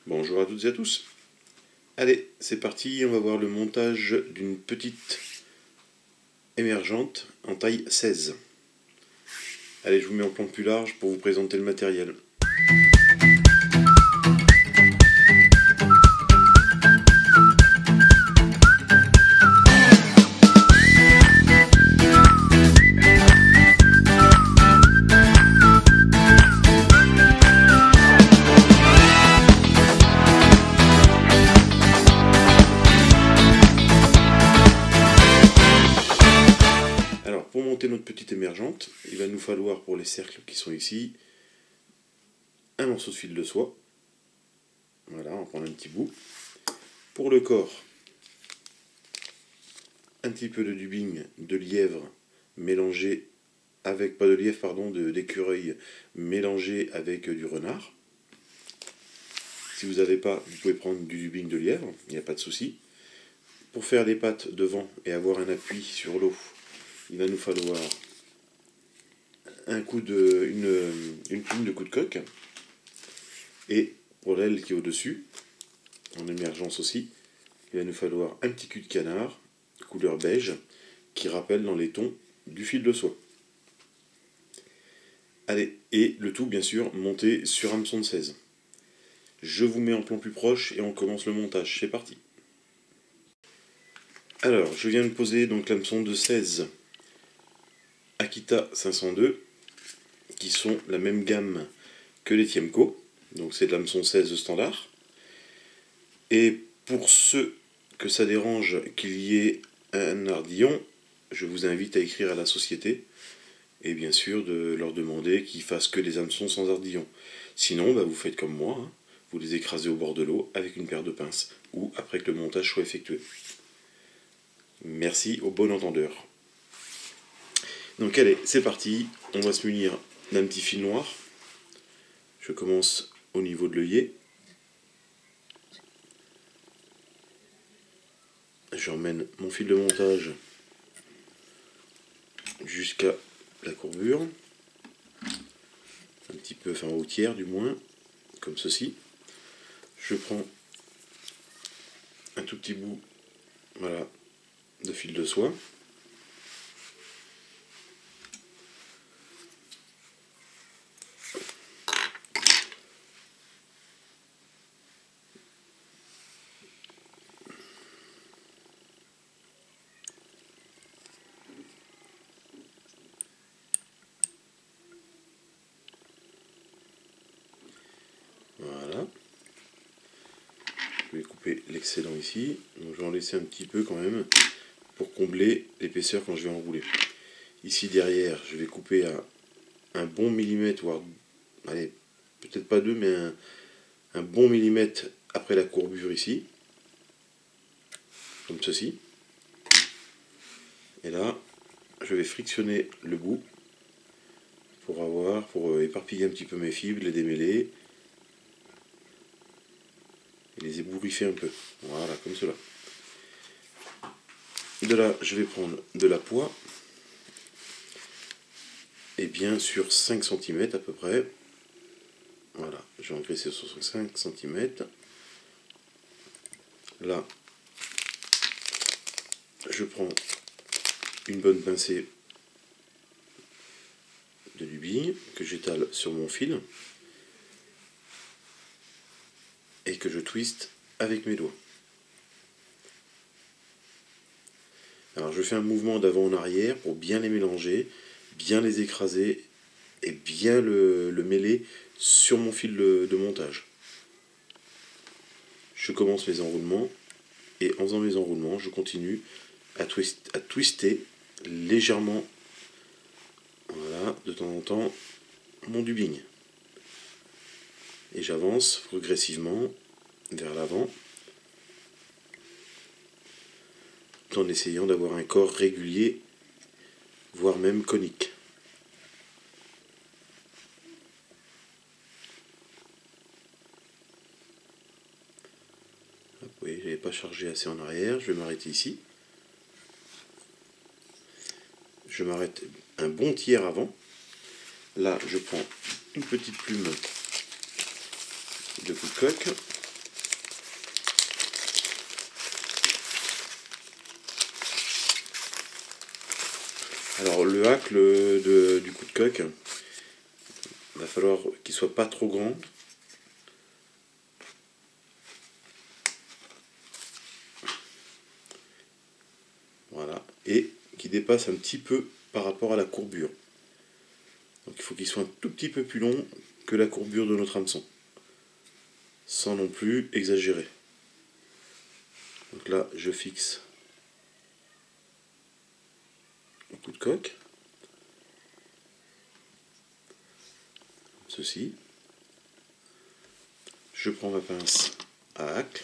Bonjour à toutes et à tous. Allez, c'est parti, on va voir le montage d'une petite émergente en taille 16. Allez, je vous mets en plan plus large pour vous présenter le matériel. Pour monter notre petite émergente, il va nous falloir pour les cercles qui sont ici, un morceau de fil de soie. Voilà, on va prendre un petit bout. Pour le corps, un petit peu de dubbing de lièvre mélangé avec, pas de lièvre, pardon, d'écureuil mélangé avec du renard. Si vous n'avez pas, vous pouvez prendre du dubbing de lièvre, il n'y a pas de souci. Pour faire les pattes devant et avoir un appui sur l'eau, il va nous falloir une plume de coup de coque. Et pour l'aile qui est au-dessus, en émergence aussi, il va nous falloir un petit cul de canard, couleur beige, qui rappelle dans les tons du fil de soie. Allez, et le tout bien sûr monté sur hameçon de 16. Je vous mets en plan plus proche et on commence le montage, c'est parti. Alors, je viens de poser donc l'hameçon de 16 Akita 502, qui sont la même gamme que les Tiemco, donc c'est de l'hameçon 16 standard. Et pour ceux que ça dérange qu'il y ait un ardillon, je vous invite à écrire à la société, et bien sûr de leur demander qu'ils fassent que les hameçons sans ardillon. Sinon, vous faites comme moi, hein, vous les écrasez au bord de l'eau avec une paire de pinces, ou après que le montage soit effectué. Merci au bon entendeur. Donc allez, c'est parti, on va se munir d'un petit fil noir. Je commence au niveau de l'œillet. J'emmène mon fil de montage jusqu'à la courbure. Un petit peu, enfin au tiers du moins, comme ceci. Je prends un tout petit bout, voilà, de fil de soie. Voilà. Je vais couper l'excédent ici. Donc je vais en laisser un petit peu quand même pour combler l'épaisseur quand je vais enrouler. Ici derrière, je vais couper à un bon millimètre, voire, allez, peut-être pas deux, mais un bon millimètre après la courbure ici. Comme ceci. Et là, je vais frictionner le bout pour éparpiller un petit peu mes fibres, les démêler et les ébouriffer un peu. Voilà, comme cela. De là, je vais prendre de la poix, et bien sur 5 cm à peu près. Voilà, je vais engraisser sur 5 cm. Là, je prends une bonne pincée de dubbing que j'étale sur mon fil et que je twiste avec mes doigts. Alors je fais un mouvement d'avant en arrière pour bien les mélanger, bien les écraser et bien le mêler sur mon fil de montage. Je commence mes enroulements et en faisant mes enroulements, je continue à twister légèrement, voilà, de temps en temps, mon dubbing. Et j'avance progressivement vers l'avant, tout en essayant d'avoir un corps régulier, voire même conique. Vous voyez, je n'avais pas chargé assez en arrière, je vais m'arrêter ici. Je m'arrête un bon tiers avant. Là, je prends une petite plume de coup de coque Alors le hack du coup de coque, il va falloir qu'il soit pas trop grand. Voilà, et qui dépasse un petit peu par rapport à la courbure. Donc il faut qu'il soit un tout petit peu plus long que la courbure de notre hameçon, sans non plus exagérer. Donc là, je fixe le coup de coque, comme ceci. Je prends ma pince à hacle.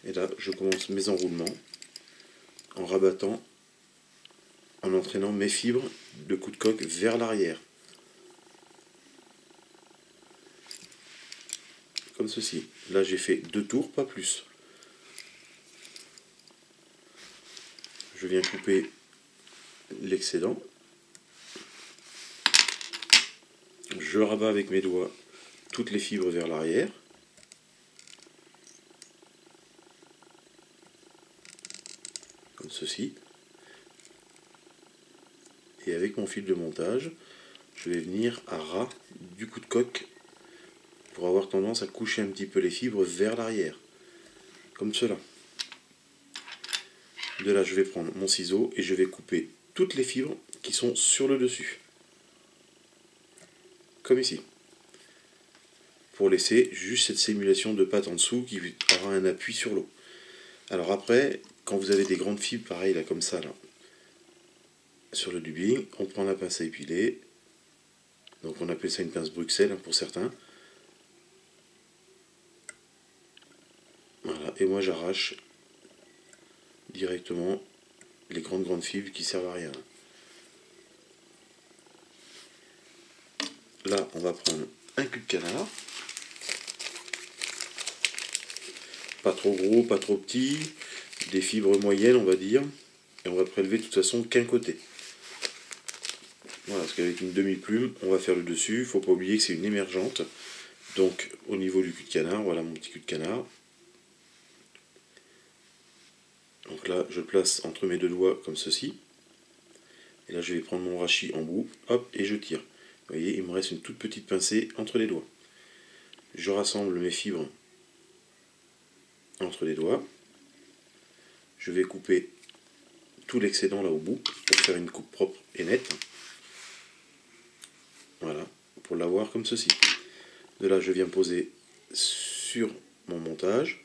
Et là, je commence mes enroulements en rabattant, en entraînant mes fibres de coup de coque vers l'arrière. Comme ceci. Là, j'ai fait 2 tours, pas plus. Je viens couper l'excédent. Je rabats avec mes doigts toutes les fibres vers l'arrière. Comme ceci. Et avec mon fil de montage, je vais venir à ras du coup de coque pour avoir tendance à coucher un petit peu les fibres vers l'arrière. Comme cela. De là, je vais prendre mon ciseau et je vais couper toutes les fibres qui sont sur le dessus. Comme ici. Pour laisser juste cette simulation de pâte en dessous qui aura un appui sur l'eau. Alors après, quand vous avez des grandes fibres pareilles là comme ça là, sur le dubbing, on prend la pince à épiler. Donc on appelle ça une pince Bruxelles hein, pour certains. Voilà, et moi j'arrache directement les grandes fibres qui servent à rien. Là, on va prendre un cul de canard. Pas trop gros, pas trop petit. Des fibres moyennes, on va dire. Et on va prélever de toute façon qu'un côté. Voilà, parce qu'avec une demi-plume, on va faire le dessus. Il ne faut pas oublier que c'est une émergente. Donc, au niveau du cul de canard, voilà mon petit cul de canard. Donc là, je place entre mes 2 doigts comme ceci. Et là, je vais prendre mon rachis en bout. Hop, et je tire. Vous voyez, il me reste une toute petite pincée entre les doigts. Je rassemble mes fibres entre les doigts. Je vais couper tout l'excédent là au bout pour faire une coupe propre et nette. Voilà, pour l'avoir comme ceci. De là, je viens poser sur mon montage.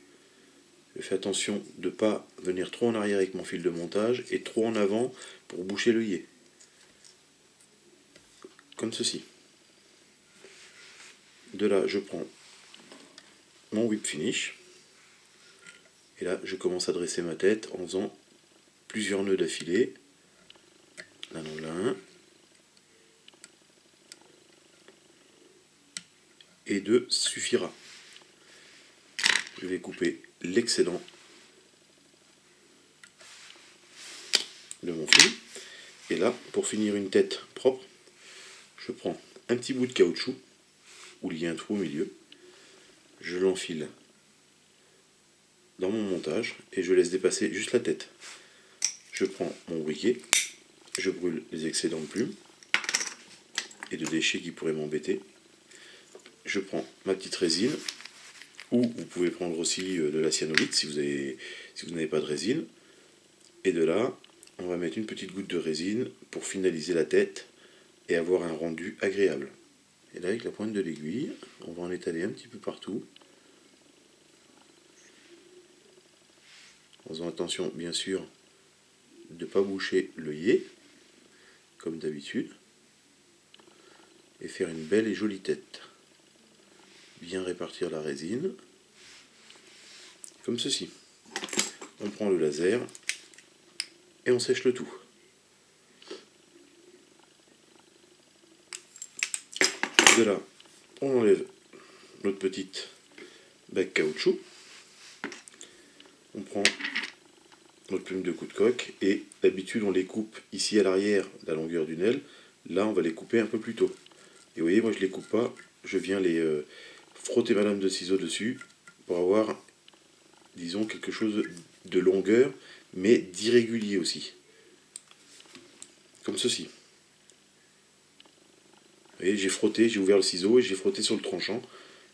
Je fais attention de ne pas venir trop en arrière avec mon fil de montage et trop en avant pour boucher l'œillet. Comme ceci. De là, je prends mon whip finish. Et là, je commence à dresser ma tête en faisant plusieurs nœuds d'affilée. L'un dans l'un. Et 2 suffira. Je vais couper l'excédent de mon fil. Et là, pour finir une tête propre, je prends un petit bout de caoutchouc, où il y a un trou au milieu. Je l'enfile dans mon montage et je laisse dépasser juste la tête. Je prends mon briquet, je brûle les excédents de plumes et de déchets qui pourraient m'embêter. Je prends ma petite résine, ou vous pouvez prendre aussi de la cyanolite si vous n'avez pas de résine. Et de là, on va mettre une petite goutte de résine pour finaliser la tête et avoir un rendu agréable. Et là, avec la pointe de l'aiguille, on va en étaler un petit peu partout. En faisant attention, bien sûr, de ne pas boucher l'œillet, comme d'habitude. Et faire une belle et jolie tête. Bien répartir la résine. Comme ceci. On prend le laser et on sèche le tout. De là, on enlève notre petite bague caoutchouc. On prend notre plume de coup de coque et d'habitude on les coupe ici à l'arrière la longueur d'une aile. Là, on va les couper un peu plus tôt. Et vous voyez, moi je les coupe pas, je viens les frotter ma lame de ciseau dessus pour avoir, disons, quelque chose de longueur, mais d'irrégulier aussi. Comme ceci. Vous voyez, j'ai frotté, j'ai ouvert le ciseau et j'ai frotté sur le tranchant.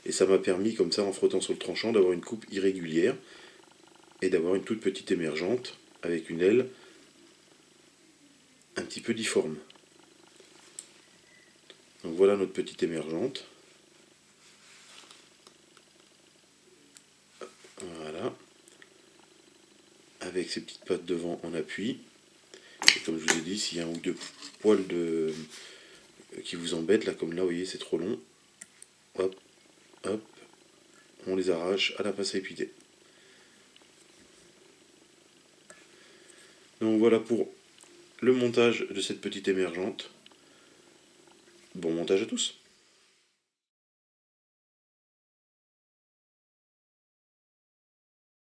Et ça m'a permis, comme ça, en frottant sur le tranchant, d'avoir une coupe irrégulière et d'avoir une toute petite émergente avec une aile un petit peu difforme. Donc voilà notre petite émergente. Voilà. Avec ses petites pattes devant en appui. Et comme je vous ai dit, s'il y a un ou deux poils qui vous embêtent, là comme là, vous voyez, c'est trop long. Hop, hop, on les arrache à la pince à épiler. Donc voilà pour le montage de cette petite émergente. Bon montage à tous!